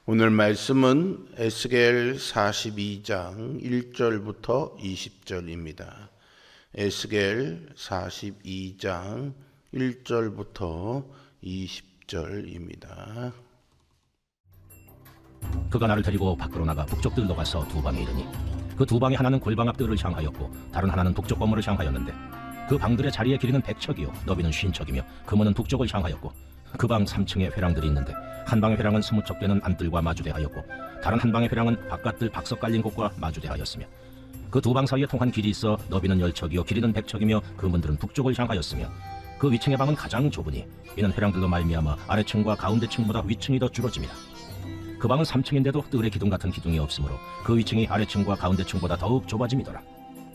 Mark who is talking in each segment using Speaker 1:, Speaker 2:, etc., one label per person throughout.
Speaker 1: 오늘 말씀은 에스겔 42장 1절부터 20절입니다. 에스겔 42장 1절부터 20절입니다.
Speaker 2: 그가 나를 데리고 밖으로 나가 북쪽 들로 가서 두 방에 이르니 그 두 방의 하나는 골방 앞들을 향하였고 다른 하나는 북쪽 건물을 향하였는데 그 방들의 자리의 길이는 100척이요 너비는 50척이며 그문은 북쪽을 향하였고 그 방 3층에 회랑들이 있는데 한 방의 회랑은 20척 되는 안뜰과 마주대하였고 다른 한 방의 회랑은 바깥들 박석 깔린 곳과 마주대하였으며 그 두 방 사이에 통한 길이 있어 너비는 10척이요 길이는 100척이며 그 문들은 북쪽을 향하였으며 그 위층의 방은 가장 좁으니 이는 회랑들로 말미암아 아래층과 가운데층보다 위층이 더 줄어집니다. 그 방은 3층인데도 뜰의 기둥 같은 기둥이 없으므로 그 위층이 아래층과 가운데층보다 더욱 좁아짐이더라.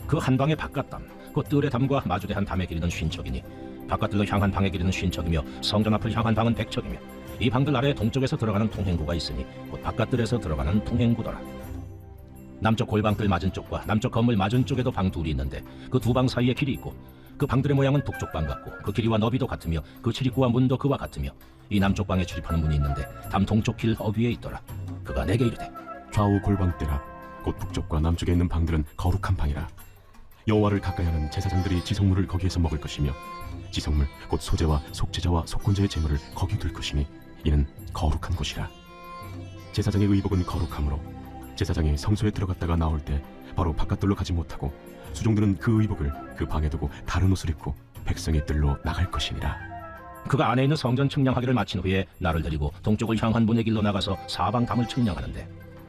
Speaker 2: 그 한 방의 바깥담 곧 뜰의 담과 마주대한 담의 길이는 50척이니 바깥들로 향한 방의 길이는 50척이며 성전 앞을 향한 방은 100척이며 이 방들 아래에 동쪽에서 들어가는 통행구가 있으니 곧 바깥들에서 들어가는 통행구더라. 남쪽 골방뜰 맞은 쪽과 남쪽 건물 맞은 쪽에도 방 둘이 있는데 그 두 방 사이에 길이 있고 그 방들의 모양은 북쪽 방 같고 그 길이와 너비도 같으며 그 출입구와 문도 그와 같으며 이 남쪽 방에 출입하는 문이 있는데 담 동쪽 길 어귀에 있더라. 그가 내게 이르되
Speaker 3: 좌우 골방대라 곧 북쪽과 남쪽에 있는 방들은 거룩한 방이라. 여호와를 가까이하는 제사장들이 지성물을 거기에서 먹을 것이며 지성물 곧 소제와 속죄자와 속건제의 제물을 거기 둘 것이니 이는 거룩한 곳이라. 제사장의 의복은 거룩함으로 제사장이 성소에 들어갔다가 나올 때 바로 바깥들로 가지 못하고 수종들은 그 의복을 그 방에 두고 다른 옷을 입고 백성의 뜰로 나갈 것이니라.
Speaker 2: 그가 안에 있는 성전 측량하기를 마친 후에 나를 데리고 동쪽을 향한 문의 길로 나가서 사방 담을 측량하는데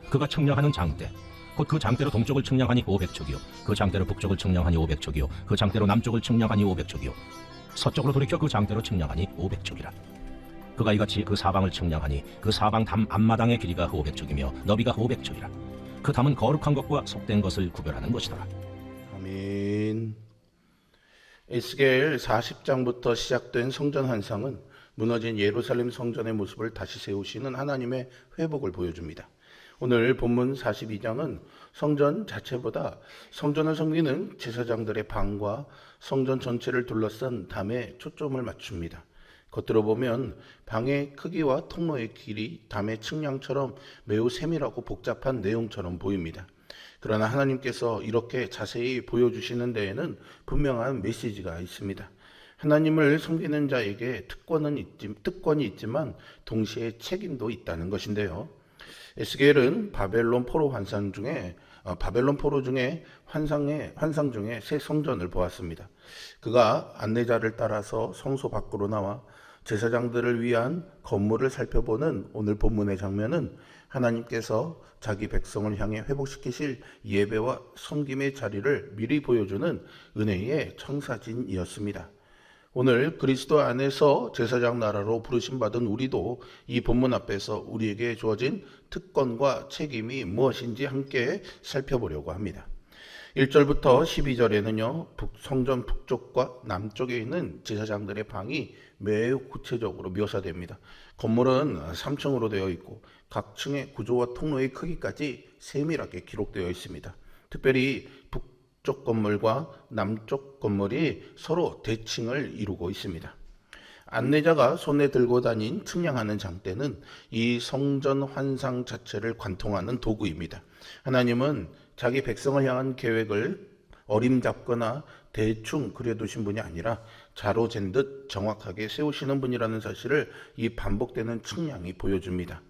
Speaker 2: 그가 측량하는 장대 곧 그 장대로 동쪽을 측량하니 500척이요 그 장대로 북쪽을 측량하니 500척이요 그 장대로 남쪽을 측량하니 500척이요 서쪽으로 돌이켜 그 장대로 측량하니 500척이라. 그가 이같이 그 사방을 측량하니 그 사방 담 앞마당의 길이가 500척이며 너비가 500척이라. 그 담은 거룩한 것과 속된 것을 구별하는 것이더라.
Speaker 1: 아멘. 에스겔 40장부터 시작된 성전 환상은 무너진 예루살렘 성전의 모습을 다시 세우시는 하나님의 회복을 보여줍니다. 오늘 본문 42장은 성전 자체보다 성전을 섬기는 제사장들의 방과 성전 전체를 둘러싼 담에 초점을 맞춥니다. 겉으로 보면 방의 크기와 통로의 길이 담의 측량처럼 매우 세밀하고 복잡한 내용처럼 보입니다. 그러나 하나님께서 이렇게 자세히 보여주시는 데에는 분명한 메시지가 있습니다. 하나님을 섬기는 자에게 특권이 있지만 동시에 책임도 있다는 것인데요. 에스겔은 바벨론 포로 중에 환상 중에 새 성전을 보았습니다. 그가 안내자를 따라서 성소 밖으로 나와 제사장들을 위한 건물을 살펴보는 오늘 본문의 장면은 하나님께서 자기 백성을 향해 회복시키실 예배와 섬김의 자리를 미리 보여주는 은혜의 청사진이었습니다. 오늘 그리스도 안에서 제사장 나라로 부르심받은 우리도 이 본문 앞에서 우리에게 주어진 특권과 책임이 무엇인지 함께 살펴보려고 합니다. 1절부터 12절에는요, 성전 북쪽과 남쪽에 있는 제사장들의 방이 매우 구체적으로 묘사됩니다. 건물은 3층으로 되어 있고 각 층의 구조와 통로의 크기까지 세밀하게 기록되어 있습니다. 특별히 북쪽 건물과 남쪽 건물이 서로 대칭을 이루고 있습니다. 안내자가 손에 들고 다닌 측량하는 장대는 이 성전 환상 자체를 관통하는 도구입니다. 하나님은 자기 백성을 향한 계획을 어림잡거나 대충 그려두신 분이 아니라 자로 잰 듯 정확하게 세우시는 분이라는 사실을 이 반복되는 측량이 보여줍니다.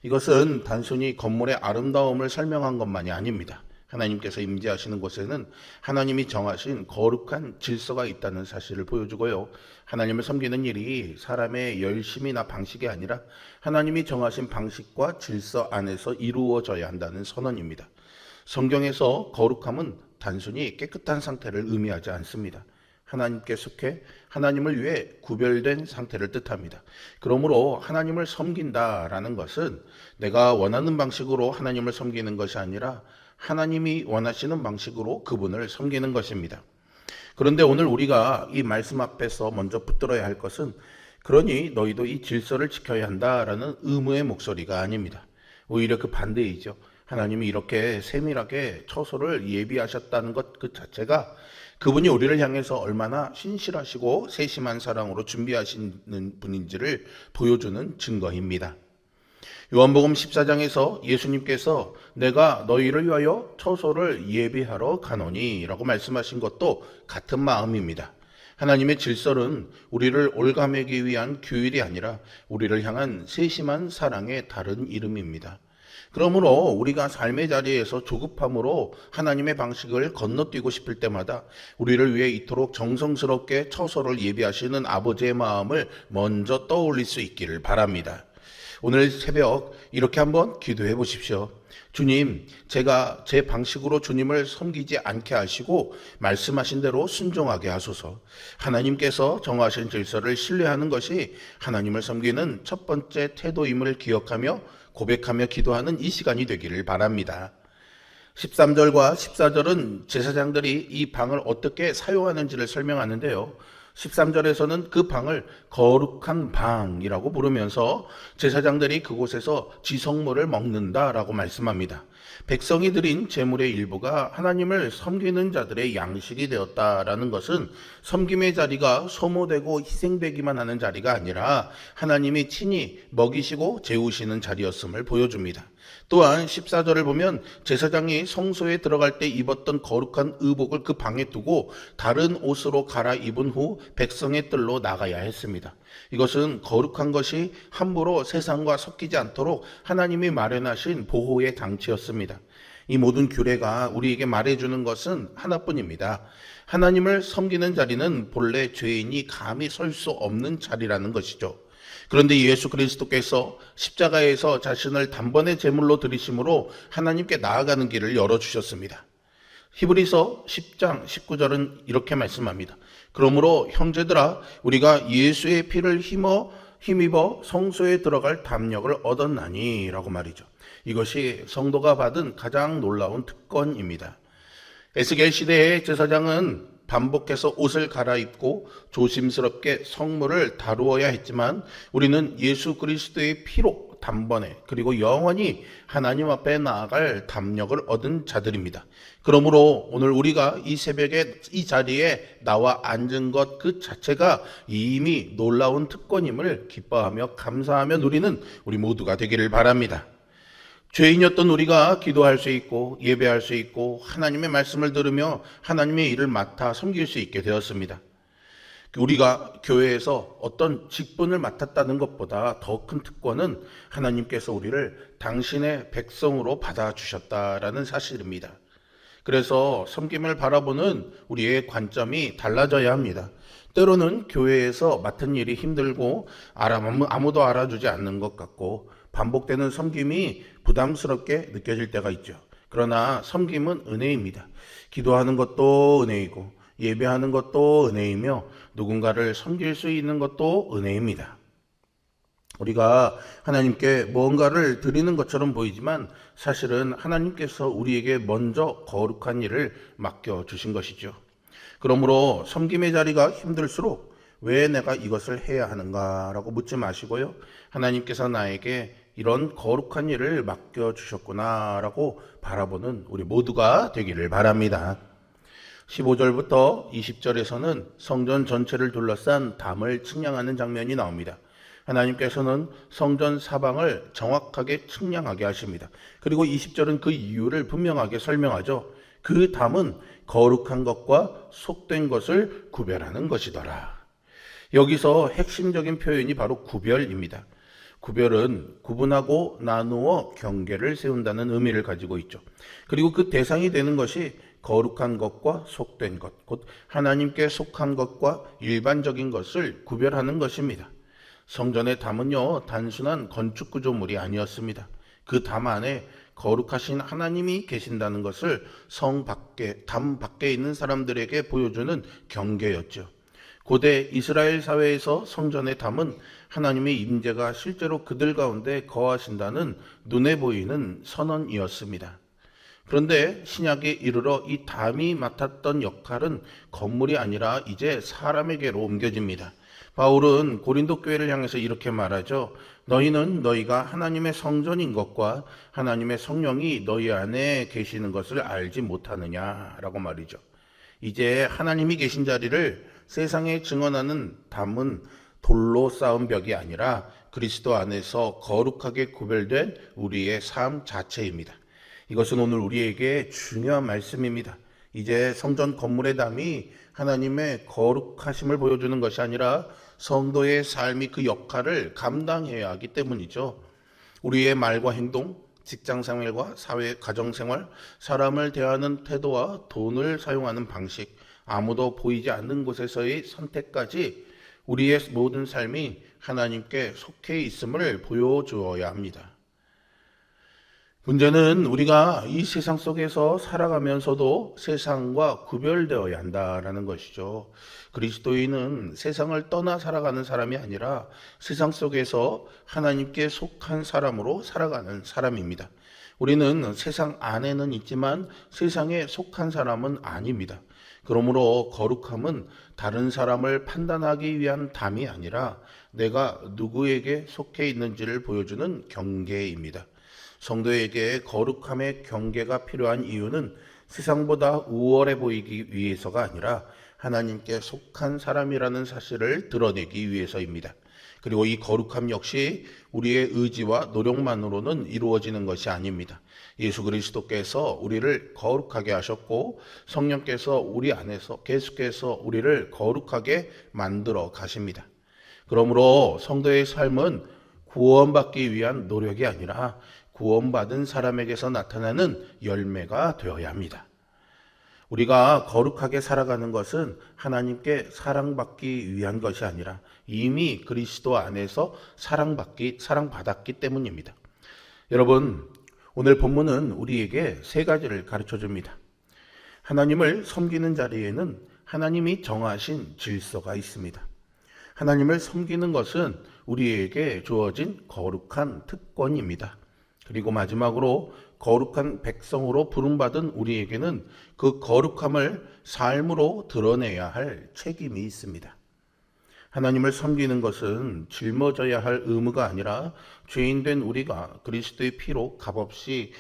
Speaker 1: 이것은 단순히 건물의 아름다움을 설명한 것만이 아닙니다. 하나님께서 임재하시는 곳에는 하나님이 정하신 거룩한 질서가 있다는 사실을 보여주고요. 하나님을 섬기는 일이 사람의 열심이나 방식이 아니라 하나님이 정하신 방식과 질서 안에서 이루어져야 한다는 선언입니다. 성경에서 거룩함은 단순히 깨끗한 상태를 의미하지 않습니다. 하나님께 속해 하나님을 위해 구별된 상태를 뜻합니다. 그러므로 하나님을 섬긴다라는 것은 내가 원하는 방식으로 하나님을 섬기는 것이 아니라 하나님이 원하시는 방식으로 그분을 섬기는 것입니다. 그런데 오늘 우리가 이 말씀 앞에서 먼저 붙들어야 할 것은 그러니 너희도 이 질서를 지켜야 한다라는 의무의 목소리가 아닙니다. 오히려 그 반대이죠. 하나님이 이렇게 세밀하게 처소를 예비하셨다는 것 그 자체가 그분이 우리를 향해서 얼마나 신실하시고 세심한 사랑으로 준비하시는 분인지를 보여주는 증거입니다. 요한복음 14장에서 예수님께서 내가 너희를 위하여 처소를 예비하러 가노니 라고 말씀하신 것도 같은 마음입니다. 하나님의 질서는 우리를 올가매기 위한 규율이 아니라 우리를 향한 세심한 사랑의 다른 이름입니다. 그러므로 우리가 삶의 자리에서 조급함으로 하나님의 방식을 건너뛰고 싶을 때마다 우리를 위해 이토록 정성스럽게 처소를 예비하시는 아버지의 마음을 먼저 떠올릴 수 있기를 바랍니다. 오늘 새벽 이렇게 한번 기도해 보십시오. 주님, 제가 제 방식으로 주님을 섬기지 않게 하시고 말씀하신 대로 순종하게 하소서. 하나님께서 정하신 질서를 신뢰하는 것이 하나님을 섬기는 첫 번째 태도임을 기억하며 고백하며 기도하는 이 시간이 되기를 바랍니다. 13절과 14절은 제사장들이 이 방을 어떻게 사용하는지를 설명하는데요. 13절에서는 그 방을 거룩한 방이라고 부르면서 제사장들이 그곳에서 지성물을 먹는다라고 말씀합니다. 백성이 드린 제물의 일부가 하나님을 섬기는 자들의 양식이 되었다라는 것은 섬김의 자리가 소모되고 희생되기만 하는 자리가 아니라 하나님이 친히 먹이시고 재우시는 자리였음을 보여줍니다. 또한 14절을 보면 제사장이 성소에 들어갈 때 입었던 거룩한 의복을 그 방에 두고 다른 옷으로 갈아입은 후 백성의 뜰로 나가야 했습니다. 이것은 거룩한 것이 함부로 세상과 섞이지 않도록 하나님이 마련하신 보호의 장치였습니다. 이 모든 규례가 우리에게 말해주는 것은 하나뿐입니다. 하나님을 섬기는 자리는 본래 죄인이 감히 설 수 없는 자리라는 것이죠. 그런데 예수 그리스도께서 십자가에서 자신을 단번에 제물로 드리심으로 하나님께 나아가는 길을 열어주셨습니다. 히브리서 10장 19절은 이렇게 말씀합니다. 그러므로 형제들아 우리가 예수의 피를 힘입어 성소에 들어갈 담력을 얻었나니 라고 말이죠. 이것이 성도가 받은 가장 놀라운 특권입니다. 에스겔 시대의 제사장은 반복해서 옷을 갈아입고 조심스럽게 성물을 다루어야 했지만 우리는 예수 그리스도의 피로 단번에 그리고 영원히 하나님 앞에 나아갈 담력을 얻은 자들입니다. 그러므로 오늘 우리가 이 새벽에 이 자리에 나와 앉은 것 그 자체가 이미 놀라운 특권임을 기뻐하며 감사하며 누리는 우리 모두가 되기를 바랍니다. 죄인이었던 우리가 기도할 수 있고 예배할 수 있고 하나님의 말씀을 들으며 하나님의 일을 맡아 섬길 수 있게 되었습니다. 우리가 교회에서 어떤 직분을 맡았다는 것보다 더 큰 특권은 하나님께서 우리를 당신의 백성으로 받아주셨다라는 사실입니다. 그래서 섬김을 바라보는 우리의 관점이 달라져야 합니다. 때로는 교회에서 맡은 일이 힘들고 아무도 알아주지 않는 것 같고 반복되는 섬김이 부담스럽게 느껴질 때가 있죠. 그러나 섬김은 은혜입니다. 기도하는 것도 은혜이고 예배하는 것도 은혜이며 누군가를 섬길 수 있는 것도 은혜입니다. 우리가 하나님께 뭔가를 드리는 것처럼 보이지만 사실은 하나님께서 우리에게 먼저 거룩한 일을 맡겨주신 것이죠. 그러므로 섬김의 자리가 힘들수록 왜 내가 이것을 해야 하는가라고 묻지 마시고요. 하나님께서 나에게 이런 거룩한 일을 맡겨주셨구나라고 바라보는 우리 모두가 되기를 바랍니다. 15절부터 20절에서는 성전 전체를 둘러싼 담을 측량하는 장면이 나옵니다. 하나님께서는 성전 사방을 정확하게 측량하게 하십니다. 그리고 20절은 그 이유를 분명하게 설명하죠. 그 담은 거룩한 것과 속된 것을 구별하는 것이더라. 여기서 핵심적인 표현이 바로 구별입니다. 구별은 구분하고 나누어 경계를 세운다는 의미를 가지고 있죠. 그리고 그 대상이 되는 것이 거룩한 것과 속된 것, 곧 하나님께 속한 것과 일반적인 것을 구별하는 것입니다. 성전의 담은요, 단순한 건축 구조물이 아니었습니다. 그 담 안에 거룩하신 하나님이 계신다는 것을 담 밖에 있는 사람들에게 보여주는 경계였죠. 고대 이스라엘 사회에서 성전의 담은 하나님의 임재가 실제로 그들 가운데 거하신다는 눈에 보이는 선언이었습니다. 그런데 신약에 이르러 이 담이 맡았던 역할은 건물이 아니라 이제 사람에게로 옮겨집니다. 바울은 고린도 교회를 향해서 이렇게 말하죠. 너희는 너희가 하나님의 성전인 것과 하나님의 성령이 너희 안에 계시는 것을 알지 못하느냐라고 말이죠. 이제 하나님이 계신 자리를 세상에 증언하는 담은 돌로 쌓은 벽이 아니라 그리스도 안에서 거룩하게 구별된 우리의 삶 자체입니다. 이것은 오늘 우리에게 중요한 말씀입니다. 이제 성전 건물의 담이 하나님의 거룩하심을 보여주는 것이 아니라 성도의 삶이 그 역할을 감당해야 하기 때문이죠. 우리의 말과 행동, 직장 생활과 사회, 가정 생활, 사람을 대하는 태도와 돈을 사용하는 방식, 아무도 보이지 않는 곳에서의 선택까지 우리의 모든 삶이 하나님께 속해 있음을 보여주어야 합니다. 문제는 우리가 이 세상 속에서 살아가면서도 세상과 구별되어야 한다라는 것이죠. 그리스도인은 세상을 떠나 살아가는 사람이 아니라 세상 속에서 하나님께 속한 사람으로 살아가는 사람입니다. 우리는 세상 안에는 있지만 세상에 속한 사람은 아닙니다. 그러므로 거룩함은 다른 사람을 판단하기 위한 담이 아니라 내가 누구에게 속해 있는지를 보여주는 경계입니다. 성도에게 거룩함의 경계가 필요한 이유는 세상보다 우월해 보이기 위해서가 아니라 하나님께 속한 사람이라는 사실을 드러내기 위해서입니다. 그리고 이 거룩함 역시 우리의 의지와 노력만으로는 이루어지는 것이 아닙니다. 예수 그리스도께서 우리를 거룩하게 하셨고 성령께서 우리 안에서 계속해서 우리를 거룩하게 만들어 가십니다. 그러므로 성도의 삶은 구원받기 위한 노력이 아니라 구원받은 사람에게서 나타나는 열매가 되어야 합니다. 우리가 거룩하게 살아가는 것은 하나님께 사랑받기 위한 것이 아니라 이미 그리스도 안에서 사랑받았기 때문입니다. 여러분, 오늘 본문은 우리에게 세 가지를 가르쳐 줍니다. 하나님을 섬기는 자리에는 하나님이 정하신 질서가 있습니다. 하나님을 섬기는 것은 우리에게 주어진 거룩한 특권입니다. 그리고 마지막으로 거룩한 백성으로 부름받은 우리에게는 그 거룩함을 삶으로 드러내야 할 책임이 있습니다. 하나님을 섬기는 것은 짊어져야 할 의무가 아니라 죄인된 우리가 그리스도의 피로 값없이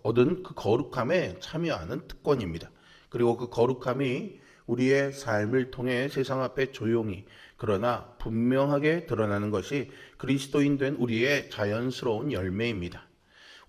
Speaker 1: 얻은 그 거룩함에 참여하는 특권입니다. 그리고 그 거룩함이 우리의 삶을 통해 세상 앞에 조용히 그러나 분명하게 드러나는 것이 그리스도인 된 우리의 자연스러운 열매입니다.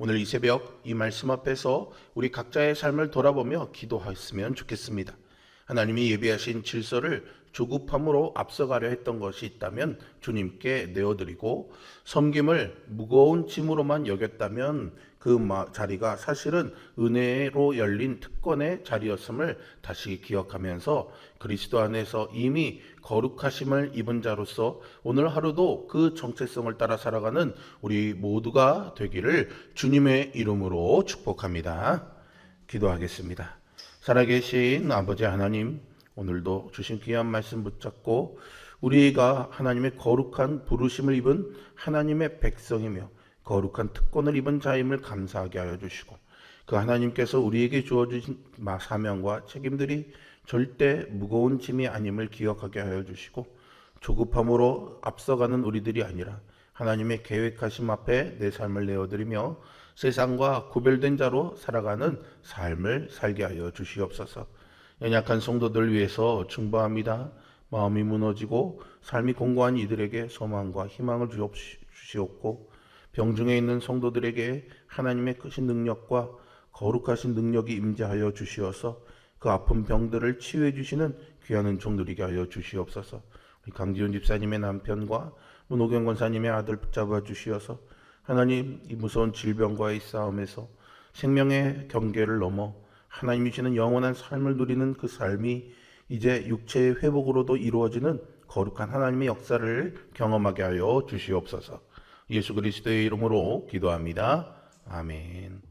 Speaker 1: 오늘 이 새벽 이 말씀 앞에서 우리 각자의 삶을 돌아보며 기도했으면 좋겠습니다. 하나님이 예비하신 질서를 조급함으로 앞서가려 했던 것이 있다면 주님께 내어드리고 섬김을 무거운 짐으로만 여겼다면 그 자리가 사실은 은혜로 열린 특권의 자리였음을 다시 기억하면서 그리스도 안에서 이미 거룩하심을 입은 자로서 오늘 하루도 그 정체성을 따라 살아가는 우리 모두가 되기를 주님의 이름으로 축복합니다. 기도하겠습니다. 살아계신 아버지 하나님, 오늘도 주신 귀한 말씀 붙잡고 우리가 하나님의 거룩한 부르심을 입은 하나님의 백성이며 거룩한 특권을 입은 자임을 감사하게 하여 주시고 그 하나님께서 우리에게 주어주신 사명과 책임들이 절대 무거운 짐이 아님을 기억하게 하여 주시고 조급함으로 앞서가는 우리들이 아니라 하나님의 계획하심 앞에 내 삶을 내어드리며 세상과 구별된 자로 살아가는 삶을 살게 하여 주시옵소서. 연약한 성도들 위해서 중보합니다. 마음이 무너지고 삶이 공고한 이들에게 소망과 희망을 주시옵고 병중에 있는 성도들에게 하나님의 크신 능력과 거룩하신 능력이 임재하여 주시어서 그 아픈 병들을 치유해 주시는 귀한 은총 누리게 하여 주시옵소서. 우리 강지훈 집사님의 남편과 문호경 권사님의 아들 붙잡아 주시어서 하나님 이 무서운 질병과의 싸움에서 생명의 경계를 넘어 하나님이 주시는 영원한 삶을 누리는 그 삶이 이제 육체의 회복으로도 이루어지는 거룩한 하나님의 역사를 경험하게 하여 주시옵소서. 예수 그리스도의 이름으로 기도합니다. 아멘.